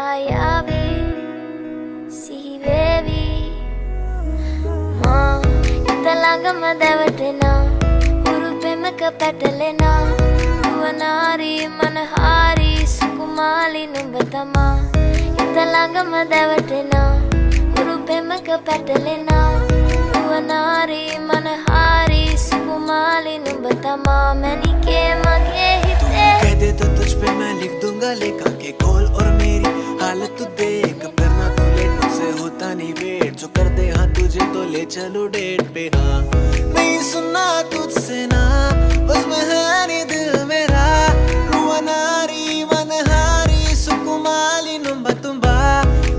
hayavi sihivevi ma italangama davatena urupemaka patalena nuwanari manahari sukumali numbatama italangama davatena urupemaka patalena nuwanari manahari सुकुमाली नुबतमा मैंने के मगे हिते कह दे तो तुझ पे मैं लिख दूंगा लेखा के कॉल और मेरी हालत तू देख करना तो लेट मुझसे होता नहीं वेट जो कर दे हाँ तुझे तो ले चलो डेट पे हाँ नहीं सुनना तुझसे ना बस मैं है नहीं दिल मेरा रुआनारी मनहारी सुकुमाली नुबतुम्बा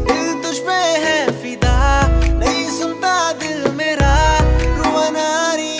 दिल तुझ पे है फिदा नहीं सुनता दिल मेरा रुआनारी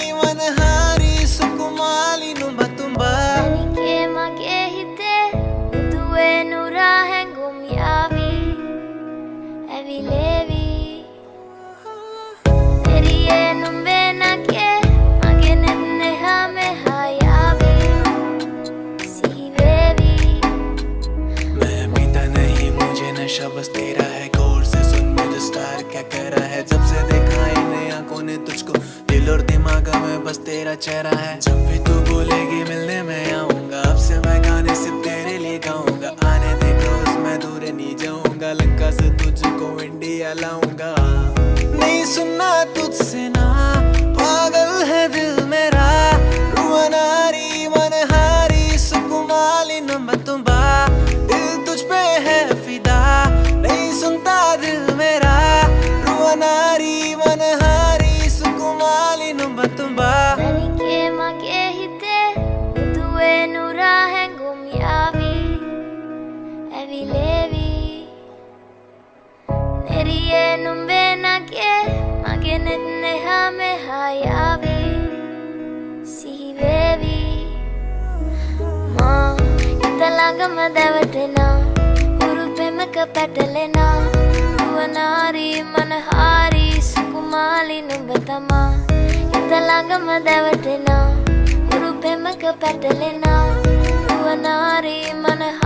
बस तेरा है गौर से सुन मुझे स्टार क्या कह रहा है जब से देखा इन आंखों ने तुझको दिल और दिमाग में बस तेरा चेहरा है जब भी तू बोलेगी मिलने में आऊंगा अब से मैं गाने सिर्फ तेरे लिए गाऊंगा आने दे क्लोज मैं दूर नहीं जाऊंगा लंका से तुझको इंडिया लाऊंगा नहीं सुनना तुझसे ना पागल है दिल मेरा रुआनारी मनहारी सुकुमाली नुबतुम्बा दिल तुझ पे है फिदा नहीं सुनता दिल मेरा रुआनारी मनहारी सुकुमाली नुबतुम्बा मैंने के मगे हिते तुए नूरा है गुमयावी एविलेवी नेरी ये नुम्बे ना के मगे ने हमें हायावी sihivevi ma italangama davatena urupemaka patalena nuwanari manahari sukumali nubatama italangama davatena urupemaka patalena nuwanari manahari